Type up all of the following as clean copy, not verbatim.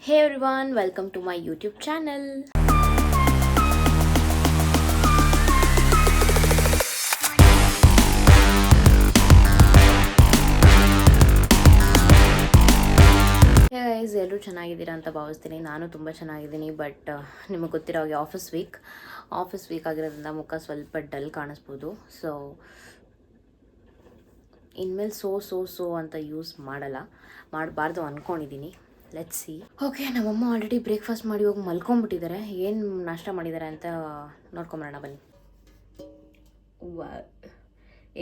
Hey everyone, welcome to my YouTube channel. Hey guys, ಎಲ್ಲರೂ ಚೆನ್ನಾಗಿದ್ದೀರಾ ಅಂತ ಭಾವಿಸ್ತೀನಿ. ನಾನು ತುಂಬ ಚೆನ್ನಾಗಿದ್ದೀನಿ. ಬಟ್ ನಿಮಗೆ ಗೊತ್ತಿರೋ ಹಾಗೆ ಆಫೀಸ್ ವೀಕ್ ಆಗಿರೋದ್ರಿಂದ ಮುಖ ಸ್ವಲ್ಪ ಡಲ್ ಕಾಣಿಸ್ಬೋದು. ಸೊ ಇನ್ಮೇಲೆ ಸೋ ಅಂತ ಯೂಸ್ ಮಾಡಬಾರ್ದು ಅಂದ್ಕೊಂಡಿದ್ದೀನಿ. Let's see. ಓಕೆ, ನಮ್ಮಮ್ಮ ಆಲ್ರೆಡಿ ಬ್ರೇಕ್ಫಾಸ್ಟ್ ಮಾಡಿ ಹೋಗಿ ಮಲ್ಕೊಂಡ್ಬಿಟ್ಟಿದ್ದಾರೆ. ಏನು ನಾಷ್ಟ ಮಾಡಿದ್ದಾರೆ ಅಂತ ನೋಡ್ಕೊಂಬರೋಣ ಬನ್ನಿ.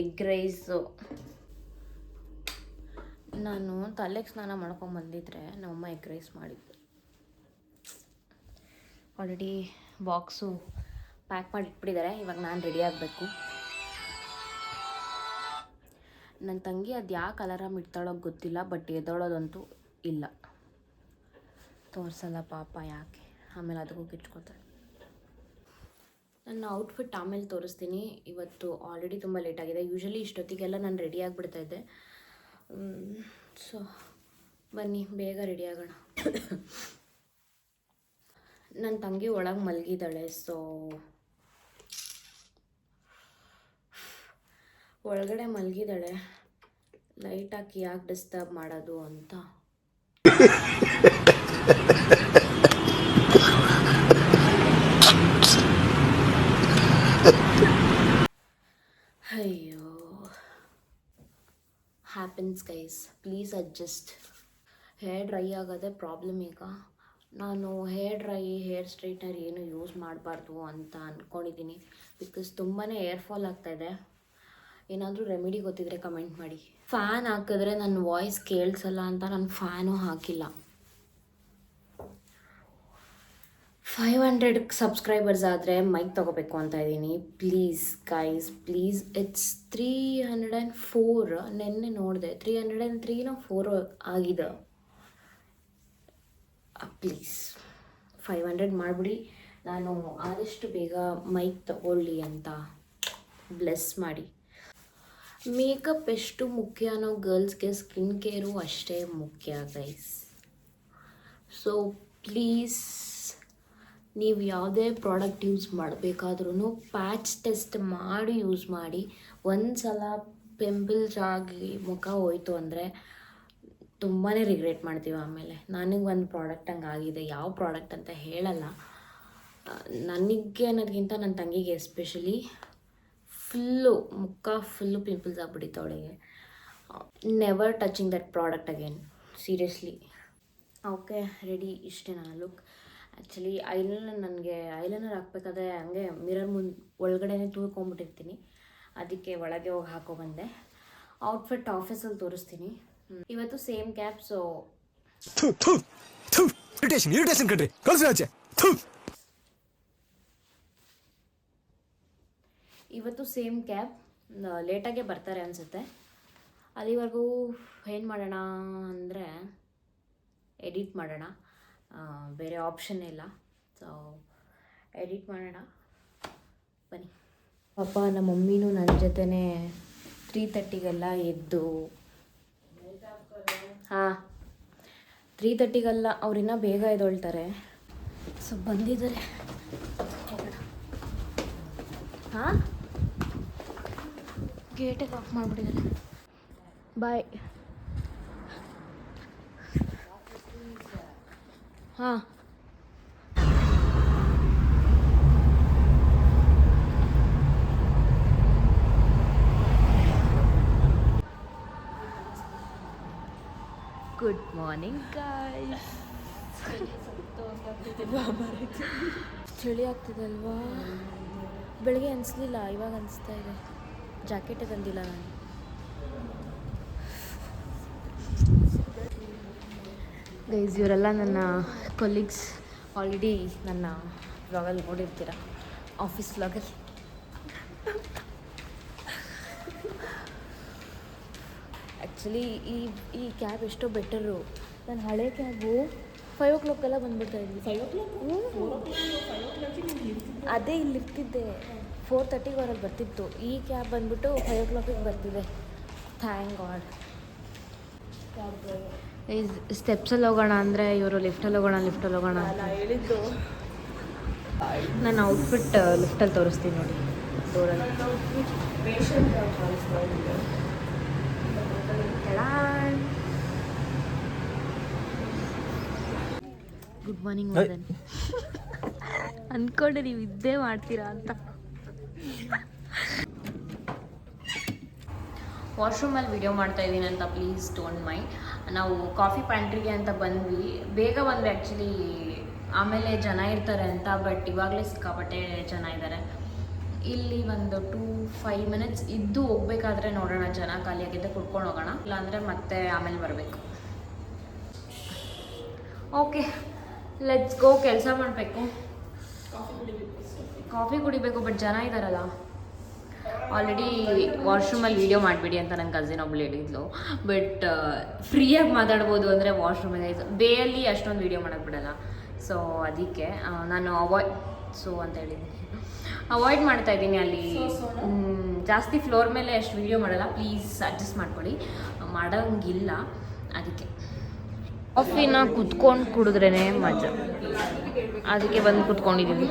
Egg rice. ನಾನು ತಲೆಗೆ ಸ್ನಾನ ಮಾಡ್ಕೊಂಬಂದಿದ್ರೆ ನಮ್ಮಮ್ಮ ಎಗ್ ರೈಸ್ ಮಾಡಿದ್ದು. ಆಲ್ರೆಡಿ ಬಾಕ್ಸು ಪ್ಯಾಕ್ ಮಾಡಿ ಇಟ್ಬಿಟ್ಟಿದ್ದಾರೆ. ಇವಾಗ ನಾನು ರೆಡಿ ಆಗಬೇಕು. ನನ್ನ ತಂಗಿ ಅದು ಯಾಕೆ ಅಲಾರಾಮ್ ಇಡ್ತಾಳೋ ಗೊತ್ತಿಲ್ಲ, ಬಟ್ ಎದ್ದೋಳೋದಂತೂ ಇಲ್ಲ. ತೋರಿಸಲ್ಲ ಪಾಪ ಯಾಕೆ, ಆಮೇಲೆ ಅದಕ್ಕೂ ಕಿಚ್ಕೋತಾಳೆ. ನನ್ನ ಔಟ್ಫಿಟ್ ಆಮೇಲೆ ತೋರಿಸ್ತೀನಿ. ಇವತ್ತು ಆಲ್ರೆಡಿ ತುಂಬ ಲೇಟಾಗಿದೆ. ಯೂಶ್ವಲಿ ಇಷ್ಟೊತ್ತಿಗೆಲ್ಲ ನಾನು ರೆಡಿ ಆಗಿಬಿಡ್ತಾಯಿದ್ದೆ. ಸೊ ಬನ್ನಿ ಬೇಗ ರೆಡಿ ಆಗೋಣ. ನನ್ನ ತಂಗಿ ಒಳಗೆ ಮಲಗಿದ್ದಾಳೆ. ಸೊ ಒಳಗಡೆ ಮಲಗಿದ್ದಾಳೆ. ಲೈಟ್ ಹಾಕಿ ಯಾಕೆ ಡಿಸ್ಟರ್ಬ್ ಮಾಡೋದು ಅಂತ. ಅಯ್ಯೋ, happens guys, please adjust. Hair dry ಆಗೋದೇ ಪ್ರಾಬ್ಲಮ್. ಈಗ ನಾನು ಹೇರ್ ಸ್ಟ್ರೈಟ್ನರ್ ಏನು ಯೂಸ್ ಮಾಡಬಾರ್ದು ಅಂತ ಅಂದ್ಕೊಂಡಿದ್ದೀನಿ. ಬಿಕಾಸ್ ತುಂಬಾ ಏರ್ ಫಾಲ್ ಆಗ್ತಾಯಿದೆ. ಏನಾದರೂ ರೆಮಿಡಿ ಗೊತ್ತಿದ್ರೆ ಕಮೆಂಟ್ ಮಾಡಿ. ಫ್ಯಾನ್ ಹಾಕಿದ್ರೆ ನನ್ನ ವಾಯ್ಸ್ ಕೇಳಿಸಲ್ಲ ಅಂತ ನಾನು ಫ್ಯಾನು ಹಾಕಿಲ್ಲ. 500 ಸಬ್ಸ್ಕ್ರೈಬರ್ಸ್ ಆದರೆ ಮೈಕ್ ತೊಗೋಬೇಕು ಅಂತ ಇದ್ದೀನಿ. Please guys, please. ಇಟ್ಸ್ 304. ನೆನ್ನೆ ನೋಡಿದೆ 303 4 ಆಗಿದೆ. ಪ್ಲೀಸ್ 500 ಮಾಡಿಬಿಡಿ. ನಾನು ಆದಷ್ಟು ಬೇಗ ಮೈಕ್ ತಗೊಳ್ಳಿ ಅಂತ ಬ್ಲೆಸ್ ಮಾಡಿ. ಮೇಕಪ್ ಎಷ್ಟು ಮುಖ್ಯನೋ ಗರ್ಲ್ಸ್ಗೆ ಸ್ಕಿನ್ ಕೇರು ಅಷ್ಟೇ ಮುಖ್ಯ ಗೈಸ್. ಸೊ ಪ್ಲೀಸ್, ನೀವು ಯಾವುದೇ ಪ್ರಾಡಕ್ಟ್ ಯೂಸ್ ಮಾಡಬೇಕಾದ್ರೂ ಪ್ಯಾಚ್ ಟೆಸ್ಟ್ ಮಾಡಿ ಯೂಸ್ ಮಾಡಿ. ಒಂದು ಸಲ ಪಿಂಪಲ್ಸ್ ಆಗಿ ಮುಖ ಹೋಯ್ತು ಅಂದರೆ ತುಂಬಾ ರಿಗ್ರೆಟ್ ಮಾಡ್ತೀವಿ ಆಮೇಲೆ. ನನಗೆ ಒಂದು ಪ್ರಾಡಕ್ಟ್ ಹಂಗೆ ಆಗಿದೆ. ಯಾವ ಪ್ರಾಡಕ್ಟ್ ಅಂತ ಹೇಳಲ್ಲ. ನನಗೆ ಅನ್ನೋದಕ್ಕಿಂತ ನನ್ನ ತಂಗಿಗೆ ಎಸ್ಪೆಷಲಿ ಮುಖ ಫುಲ್ಲು ಪಿಂಪಲ್ಸ್ ಆಗ್ಬಿಟ್ಟಿತ್ತು ಅವಳಿಗೆ. Never touching that product again, seriously. Okay, ready. ಇಷ್ಟೇ ನನ್ನ ಲುಕ್. ಆ್ಯಕ್ಚುಲಿ ಐಲೈನರ್ ಹಾಕ್ಬೇಕಾದ್ರೆ ಹಂಗೆ ಮಿರರ್ ಒಳಗಡೆ ತೂರ್ಕೊಂಡ್ಬಿಟ್ಟಿರ್ತೀನಿ. ಅದಕ್ಕೆ ಒಳಗೆ ಹೋಗಿ ಹಾಕೊಬಂದೆ. ಔಟ್ಫಿಟ್ ಆಫೀಸಲ್ಲಿ ತೋರಿಸ್ತೀನಿ. ಇವತ್ತು ಸೇಮ್ ಕ್ಯಾಪ್. ಸೊ ಇವತ್ತು ಸೇಮ್ ಕ್ಯಾಬ್. ಲೇಟಾಗೆ ಬರ್ತಾರೆ ಅನಿಸುತ್ತೆ. ಅಲ್ಲಿವರೆಗೂ ಏನು ಮಾಡೋಣ ಅಂದರೆ ಎಡಿಟ್ ಮಾಡೋಣ. ಬೇರೆ ಆಪ್ಷನ್ ಇಲ್ಲ. ಸೊ ಎಡಿಟ್ ಮಾಡೋಣ ಬನ್ನಿ. ಪಾಪ ನಮ್ಮ ಮಮ್ಮಿನೂ ನನ್ನ ಜೊತೆನೇ 3:30ಗೆಲ್ಲ ಎದ್ದು, 3:30ಗೆಲ್ಲ ಅವ್ರಿನ್ನ ಬೇಗ ಎದ್ದೊಳ್ತಾರೆ. ಸೊ ಬಂದಿದ್ದಾರೆ. ಗೇಟಿಗೆ ಆಫ್ ಮಾಡಿಬಿಟ್ಟಿದ್ದಾರೆ. ಬಾಯ್. Good morning guys. ಚಳಿ ಆಗ್ತಿದೆ ಅಲ್ವಾ? ಬೆಳಗ್ಗೆ ಅನಿಸ್ಲಿಲ್ಲ, ಇವಾಗ ಅನಿಸ್ತಾ ಇದೆ. ಜಾಕೆಟ್ ತಂದಿಲ್ಲ ನಾನು. ಗೈಸ್, ಇವರೆಲ್ಲ ನನ್ನ ಕೊಲೀಗ್ಸ್. ಆಲ್ರೆಡಿ ನನ್ನ ವ್ಲಾಗಲ್ಲಿ ನೋಡಿರ್ತೀರ, ಆಫೀಸ್ ವ್ಲಾಗಲ್ಲಿ. ಆ್ಯಕ್ಚುಲಿ ಈ ಕ್ಯಾಬ್ ಎಷ್ಟೋ ಬೆಟರು. ನನ್ನ ಹಳೆ ಕ್ಯಾಬು 5 o'clock ಎಲ್ಲ ಬಂದ್ಬಿಡ್ತಾ ಇದ್ವಿ. 5 o'clock? ಅದೇ ಇಲ್ಲಿ ಇರ್ತಿದ್ದೆ. 4:30ಗೆ ಅವರಲ್ಲಿ ಬರ್ತಿತ್ತು. ಈ ಕ್ಯಾಬ್ ಬಂದ್ಬಿಟ್ಟು 5 o'clock ಬರ್ತಿದೆ. Thank god. ಸ್ಟೆಪ್ಸಲ್ಲಿ ಹೋಗೋಣ ಅಂದರೆ ಇವರು ಲಿಫ್ಟಲ್ಲಿ ಹೋಗೋಣ ಅಂತ ಹೇಳಿದ್ದು. ನನ್ನ ಔಟ್ಫಿಟ್ ಲಿಫ್ಟಲ್ಲಿ ತೋರಿಸ್ತೀನಿ ನೋಡಿ ಡೋರಲ್ಲಿ. Good morning Madan. ಅಂದ್ಕೊಂಡೆ ನೀವು ಇದ್ದೇ ಮಾಡ್ತೀರಾ ಅಂತ. ವಾಶ್ರೂಮಲ್ಲಿ ವಿಡಿಯೋ ಮಾಡ್ತಾ ಇದ್ದೀನಿ ಅಂತ ಪ್ಲೀಸ್ ಡೋಂಟ್ ಮೈಂಡ್. ನಾವು ಕಾಫಿ ಪ್ಯಾಂಟ್ರಿಗೆ ಅಂತ ಬಂದ್ವಿ, ಬೇಗ ಬಂದ್ವಿ ಆ್ಯಕ್ಚುಲಿ, ಆಮೇಲೆ ಜನ ಇರ್ತಾರೆ ಅಂತ. ಬಟ್ ಇವಾಗಲೇ ಸಿಕ್ಕಾಪಟ್ಟೆ ಜನ ಇದ್ದಾರೆ ಇಲ್ಲಿ. ಒಂದು 2-5 ಮಿನಿಟ್ಸ್ ಇದ್ದು ಹೋಗ್ಬೇಕಾದ್ರೆ ನೋಡೋಣ, ಜನ ಖಾಲಿಯಾಗಿದ್ದೆ ಕುಡ್ಕೊಂಡು ಹೋಗೋಣ, ಇಲ್ಲಾಂದರೆ ಮತ್ತೆ ಆಮೇಲೆ ಬರಬೇಕು. Okay let's go. ಕೆಲಸ ಮಾಡಬೇಕು, ಕಾಫಿ ಕುಡಿಬೇಕು. ಬಟ್ ಜನ ಇದ್ದಾರಲ್ಲ. ಆಲ್ರೆಡಿ ವಾಶ್ರೂಮಲ್ಲಿ ವೀಡಿಯೋ ಮಾಡಿಬಿಡಿ ಅಂತ ನನ್ನ ಕಸಿನ್ ಒಬ್ಳು ಹೇಳಿದ್ಲು. ಬಟ್ ಫ್ರೀಯಾಗಿ ಮಾತಾಡ್ಬೋದು ಅಂದರೆ ವಾಶ್ರೂಮಲ್ಲಿ ಬೇಯಲ್ಲಿ ಅಷ್ಟೊಂದು ವೀಡಿಯೋ ಮಾಡೋಕ್ಕೆ ಬಿಡಲ್ಲ. ಸೊ ಅದಕ್ಕೆ ನಾನು ಅಂತ ಹೇಳಿದ್ದೀನಿ, ಅವಾಯ್ಡ್ ಮಾಡ್ತಾ ಇದ್ದೀನಿ. ಅಲ್ಲಿ ಜಾಸ್ತಿ ಫ್ಲೋರ್ ಮೇಲೆ ಅಷ್ಟು ವೀಡಿಯೋ ಮಾಡಲ್ಲ, ಪ್ಲೀಸ್ ಅಡ್ಜಸ್ಟ್ ಮಾಡ್ಕೊಳ್ಳಿ. ಮಾಡೋಂಗಿಲ್ಲ ಅದಕ್ಕೆ. ಕಾಫಿನ ಕುತ್ಕೊಂಡು ಕುಡಿದ್ರೇ ಮಜಾ, ಅದಕ್ಕೆ ಬಂದು ಕುತ್ಕೊಂಡಿದ್ದೀವಿ.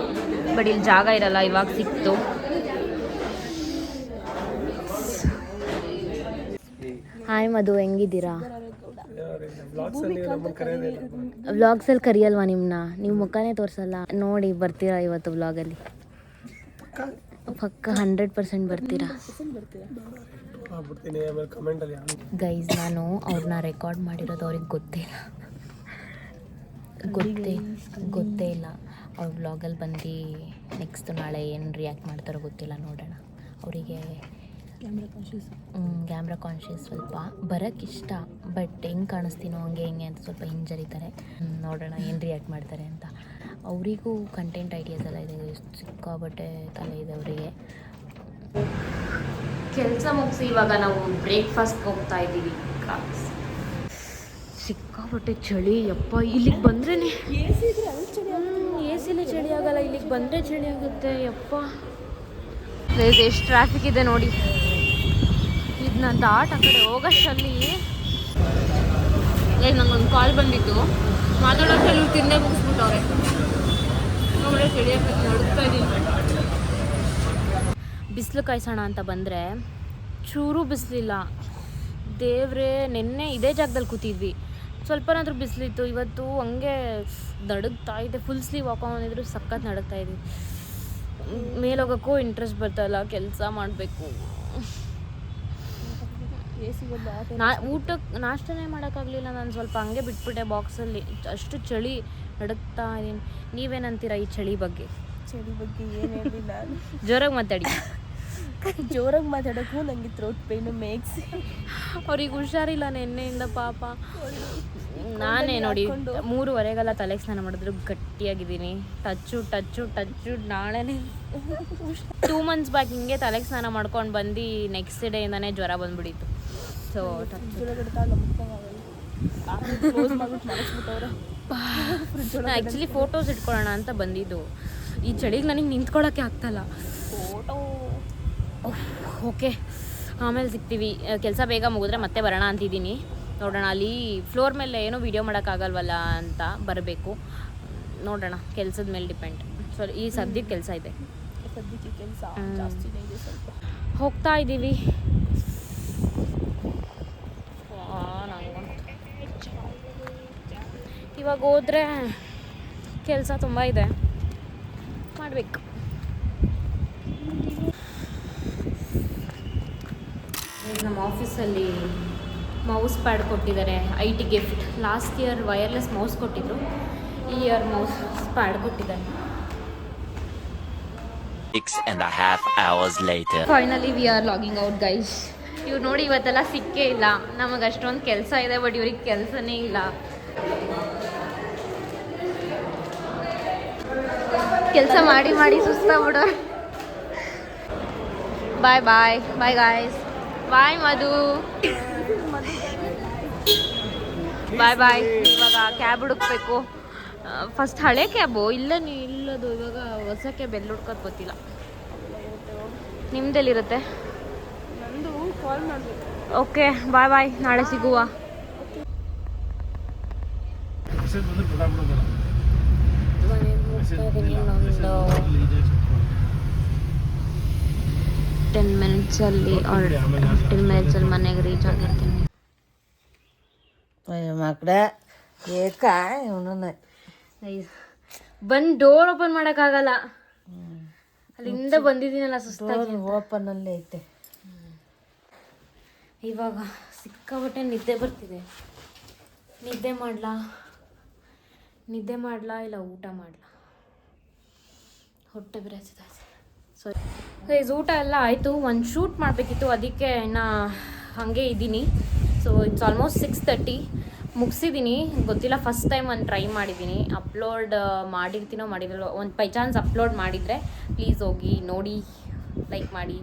ಬಟ್ ಇಲ್ಲಿ ಜಾಗ ಇರಲ್ಲ, ಇವಾಗ ಸಿಕ್ತು. ಹಾಯ್ ಮಧು, ಹೆಂಗಿದ್ದೀರಾ? ವ್ಲಾಗ್ಸಲ್ಲಿ ಕರಿಯಲ್ವಾ ನಿಮ್ಮನ್ನ? ನೀವು ಮುಖನೇ ತೋರಿಸಲ್ಲ ನೋಡಿ. ಬರ್ತೀರಾ ಇವತ್ತು ವ್ಲಾಗಲ್ಲಿ? ಪಕ್ಕ 100% ಬರ್ತೀರಾ ಗೈಸ್? ನಾನು ಅವ್ರನ್ನ ರೆಕಾರ್ಡ್ ಮಾಡಿರೋದು ಅವ್ರಿಗೆ ಗೊತ್ತೇ ಇಲ್ಲ. ಅವ್ರ ವ್ಲಾಗಲ್ಲಿ ಬಂದು ನೆಕ್ಸ್ಟ್ ನಾಳೆ ಏನು ರಿಯಾಕ್ಟ್ ಮಾಡ್ತಾರೋ ಗೊತ್ತಿಲ್ಲ, ನೋಡೋಣ. ಅವರಿಗೆ ಕ್ಯಾಮ್ರಾ ಕಾನ್ಷಿಯಸ್ ಸ್ವಲ್ಪ. ಬರೋಕ್ಕಿಷ್ಟ, ಬಟ್ ಹೆಂಗೆ ಕಾಣಿಸ್ತೀನೋ ಹಂಗೆ ಅಂತ ಸ್ವಲ್ಪ ಹಿಂಜರಿತಾರೆ. ನೋಡೋಣ ಏನು ರಿಯಾಕ್ಟ್ ಮಾಡ್ತಾರೆ ಅಂತ. ಅವರಿಗೂ ಕಂಟೆಂಟ್ ಐಡಿಯಾಸ್ ಎಲ್ಲ ಇದೆ, ಸಿಕ್ಕಾಬಟ್ಟೆ ತಲೆ ಇದೆ ಅವರಿಗೆ. ಕೆಲಸ ಮುಗಿಸಿ ಇವಾಗ ನಾವು ಬ್ರೇಕ್ಫಾಸ್ಟ್ಗೆ ಹೋಗ್ತಾ ಇದ್ದೀವಿ. ಸಿಕ್ಕಾಬಟ್ಟೆ ಚಳಿ ಯಪ್ಪ. ಇಲ್ಲಿಗೆ ಬಂದ್ರೇ ಎ ಸಿಲೇ ಚಳಿ ಆಗಲ್ಲ, ಇಲ್ಲಿಗೆ ಬಂದರೆ ಚಳಿ ಆಗುತ್ತೆ ಯಪ್ಪ. ಎಷ್ಟು ಟ್ರಾಫಿಕ್ ಇದೆ ನೋಡಿ. ಇದನ್ನ ದಾಟ್ ಆ ಕಡೆ ಹೋಗೋಷ್ಟಲ್ಲಿ ನಂಗೊಂದು ಕಾಲ್ ಬಂದಿತ್ತು, ಮಾತಾಡೋಷ್ಟಲ್ಲಿ ತಿಂದೇ ಮುಗಿಸ್ಬಿಟ್ಟವ್ರೆ. ನೋಡಿ ಚಳಿಯಾಗ ನಡುತ್ತಾ ಇದ್ದೀನಿ. ಬಿಸಿಲು ಕಾಯಿಸೋಣ ಅಂತ ಬಂದರೆ ಚೂರು ಬಿಸಿಲಿಲ್ಲ. ದೇವ್ರೇ, ನಿನ್ನೆ ಇದೇ ಜಾಗದಲ್ಲಿ ಕೂತಿದ್ವಿ, ಸ್ವಲ್ಪನಾದ್ರೂ ಬಿಸಿಲಿತ್ತು. ಇವತ್ತು ಹಂಗೆ ನಡುಗ್ತಾ ಇದೆ. ಫುಲ್ ಸ್ಲೀವ್ ಹಾಕೊಂಡಿದ್ರು ಸಖತ್ ನಡುಗ್ತಾ ಇದ್ವಿ. ಮೇಲೆ ಹೋಗೋಕ್ಕೂ ಇಂಟ್ರೆಸ್ಟ್ ಬರ್ತಾಯಿಲ್ಲ, ಕೆಲಸ ಮಾಡಬೇಕು. ಊಟಕ್ಕೆ ನಾಷ್ಟನೇ ಮಾಡೋಕ್ಕಾಗಲಿಲ್ಲ. ನಾನು ಸ್ವಲ್ಪ ಹಂಗೆ ಬಿಟ್ಬಿಟ್ಟೆ ಬಾಕ್ಸಲ್ಲಿ, ಅಷ್ಟು ಚಳಿ ನಡುಗ್ತಾ ಇದ್ದೀನಿ. ನೀವೇನಂತೀರ ಈ ಚಳಿ ಬಗ್ಗೆ ಏನು ಹೇಳಿಲ್ಲ. ಜೋರಾಗಿ ಮಾತಾಡಿ. ಜೋರಾಗಿ ಮಾತಾಡೋಕ್ಕೂ ನನಗೆ ಥ್ರೋಟ್ ಪೇನು ಮೇಕ್ಸ್. ಅವ್ರಿಗೆ ಹುಷಾರಿಲ್ಲ ನಿನ್ನೆಯಿಂದ ಪಾಪ. ನಾನೇ ನೋಡಿ 3:30ಗೆಲ್ಲ ತಲೆಗೆ ಸ್ನಾನ ಮಾಡಿದ್ರು ಗಟ್ಟಿಯಾಗಿದ್ದೀನಿ. ಟಚ್ಚು ನಾಳೆನೇ 2 ಮಂತ್ಸ್ ಬ್ಯಾಕ್ ಹಿಂಗೆ ತಲೆಗೆ ಸ್ನಾನ ಮಾಡ್ಕೊಂಡು ಬಂದು ನೆಕ್ಸ್ಟ್ ಡೇಯಿಂದನೇ ಜ್ವರ ಬಂದುಬಿಟ್ಟಿತ್ತು. ಸೊ ಆ್ಯಕ್ಚುಲಿ ಫೋಟೋಸ್ ಇಟ್ಕೊಳ್ಳೋಣ ಅಂತ ಬಂದಿದ್ದು. ಈ ಚಳಿಗೆ ನನಗೆ ನಿಂತ್ಕೊಳ್ಳೋಕ್ಕೆ ಆಗ್ತಾಯಿಲ್ಲ. ಓಕೆ, ಆಮೇಲೆ ಸಿಗ್ತೀವಿ. ಕೆಲಸ ಬೇಗ ಮುಗಿದ್ರೆ ಮತ್ತೆ ಬರೋಣ ಅಂತಿದ್ದೀನಿ. ನೋಡೋಣ, ಅಲ್ಲಿ ಫ್ಲೋರ್ ಮೇಲೆ ಏನೂ ವೀಡಿಯೋ ಮಾಡೋಕ್ಕಾಗಲ್ವಲ್ಲ ಅಂತ ಬರಬೇಕು. ನೋಡೋಣ, ಕೆಲಸದ ಮೇಲೆ ಡಿಪೆಂಡ್. ಸೊ ಈ ಸದ್ಯಕ್ಕೆ ಕೆಲಸ ಇದೆ, ಹೋಗ್ತಾ ಇದ್ದೀವಿ. ಇವಾಗ ಹೋದರೆ ಕೆಲಸ ತುಂಬ ಇದೆ, ಮಾಡಬೇಕು. ನಮ್ಮ ಆಫೀಸಲ್ಲಿ ಮೌಸ್ ಪ್ಯಾಡ್ ಕೊಟ್ಟಿದ್ದಾರೆ, IT gift. Last year wireless mouse ಕೊಟ್ಟಿದ್ರು, ಈ ಇಯರ್ ಮೌಸ್ ಪ್ಯಾಡ್ ಕೊಟ್ಟಿದ್ದಾರೆ. 6.5 hours later. Finally we are logging out guys. ಇವ್ರು ನೋಡಿ ಇವತ್ತೆಲ್ಲ ಸಿಕ್ಕೇ ಇಲ್ಲ. ನಮಗೆ ಅಷ್ಟೊಂದು ಕೆಲಸ ಇದೆ, ಬಟ್ ಇವ್ರಿಗೆ ಕೆಲಸನೇ ಇಲ್ಲ. ಕೆಲಸ ಮಾಡಿ ಸುಸ್ತಾಗ್ಬಿಡೋ. Bye guys. ಬಾಯ್ ಮಧು. ಬಾಯ್. ಇವಾಗ ಕ್ಯಾಬ್ ಹುಡುಕ್ಬೇಕು. ಫಸ್ಟ್ ಹಳೆ ಕ್ಯಾಬು ಇಲ್ಲದು, ಇವಾಗ ಹೊಸ ಕ್ಯಾಬ್ ಎಲ್ಲಿ ಹುಡ್ಕೋದು ಗೊತ್ತಿಲ್ಲ. ನಿಮ್ದೆಲ್ಲಿರುತ್ತೆ? ನಂದು ಕಾಲ್ ಮಾಡಬೇಕು. ಓಕೆ ಬಾಯ್, ನಾಳೆ ಸಿಗುವ. ಮೆಸೇಜ್ ಬಂದ್ರೆ ಗೊತ್ತಾಗ್ಬಿಡೋದಿಲ್ಲ. ಮನೆಗೆ ಹೋಗ್ತಾ ಇದ್ದೀನಿ ಇನ್ನೊಂದು 10 ಮಿನಿಟ್ಸಲ್ಲಿ ಆರ್ 15 ಮಿನಿಟ್ಸಲ್ಲಿ ಮನೆಗೆ ರೀಚ್ ಆಗಿರ್ತೀನಿ. ಮಕ್ಕಳ ಏಕ ಇವನನ್ನ ಬಂದು ಡೋರ್ ಓಪನ್ ಮಾಡೋಕ್ಕಾಗಲ್ಲ, ಅಲ್ಲಿಂದ ಬಂದಿದ್ದೀನಲ್ಲ ಸುಸ್ತಾಗಿ. ಓಪನ್ ಅಲ್ಲೇ ಐತೆ. ಇವಾಗ ಸಿಕ್ಕಾಪಟ್ಟೆ ನಿದ್ದೆ ಬರ್ತಿದೆ. ನಿದ್ದೆ ಮಾಡಲಾ ಇಲ್ಲ ಊಟ ಮಾಡಲಾ? ಹೊಟ್ಟೆ ಬೇರೆ ಹಸಿತಾ ಇದೆ. ಸೊ ಗೈಸ್, ಊಟ ಎಲ್ಲ ಆಯಿತು. ಒಂದು ಶೂಟ್ ಮಾಡಬೇಕಿತ್ತು, ಅದಕ್ಕೆ ಇನ್ನು ಹಾಗೆ ಇದ್ದೀನಿ. So it's almost 6:30 ಮುಗಿಸಿದ್ದೀನಿ. ಗೊತ್ತಿಲ್ಲ, ಫಸ್ಟ್ ಟೈಮ್ ಒಂದು ಟ್ರೈ ಮಾಡಿದ್ದೀನಿ. ಅಪ್ಲೋಡ್ ಮಾಡಿರ್ತೀನೋ ಮಾಡಿರಲ್ಲ, ಒಂದು ಬೈ ಚಾನ್ಸ್ ಅಪ್ಲೋಡ್ ಮಾಡಿದರೆ ಪ್ಲೀಸ್ ಹೋಗಿ ನೋಡಿ, ಲೈಕ್ ಮಾಡಿ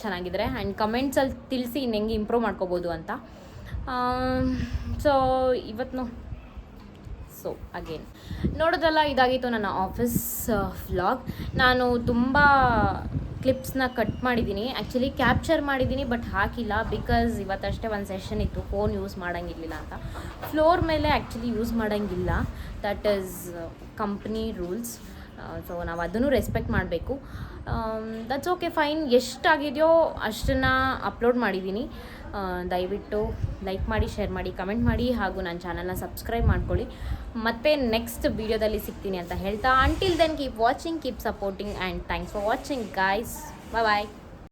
ಚೆನ್ನಾಗಿದ್ರೆ, ಆ್ಯಂಡ್ ಕಮೆಂಟ್ಸಲ್ಲಿ ತಿಳಿಸಿ ಇನ್ನು ಹೆಂಗೆ ಇಂಪ್ರೂವ್ ಮಾಡ್ಕೋಬೋದು ಅಂತ. ಸೊ ಇವತ್ತು ಅಗೇನ್ ನೋಡೋದಲ್ಲ, ಇದಾಗಿತ್ತು ನನ್ನ ಆಫೀಸ್ ವ್ಲಾಗ್. ನಾನು ತುಂಬ ಕ್ಲಿಪ್ಸ್ನ ಕಟ್ ಮಾಡಿದ್ದೀನಿ, ಆ್ಯಕ್ಚುಲಿ ಕ್ಯಾಪ್ಚರ್ ಮಾಡಿದ್ದೀನಿ, ಬಟ್ ಹಾಕಿಲ್ಲ. ಬಿಕಾಸ್ ಇವತ್ತಷ್ಟೇ ಒಂದು ಸೆಷನ್ ಇತ್ತು, ಫೋನ್ ಯೂಸ್ ಮಾಡೋಂಗಿರಲಿಲ್ಲ ಅಂತ. ಫ್ಲೋರ್ ಮೇಲೆ ಆ್ಯಕ್ಚುಲಿ ಯೂಸ್ ಮಾಡೋಂಗಿಲ್ಲ, that is company rules. So ನಾವು ಅದನ್ನು ರೆಸ್ಪೆಕ್ಟ್ ಮಾಡಬೇಕು. That's okay, fine. ಎಷ್ಟಾಗಿದೆಯೋ ಅಷ್ಟನ್ನು ಅಪ್ಲೋಡ್ ಮಾಡಿದ್ದೀನಿ. ದಯವಿಟ್ಟು ಲೈಕ್ ಮಾಡಿ, ಶೇರ್ ಮಾಡಿ, ಕಮೆಂಟ್ ಮಾಡಿ, ಹಾಗೂ ನನ್ನ ಚಾನಲ್ನ ಸಬ್ಸ್ಕ್ರೈಬ್ ಮಾಡ್ಕೊಳ್ಳಿ. ಮತ್ತೆ ನೆಕ್ಸ್ಟ್ ವೀಡಿಯೋದಲ್ಲಿ ಸಿಗ್ತೀನಿ ಅಂತ ಹೇಳ್ತಾ, until then keep watching, keep supporting, and thanks for watching guys. Bye.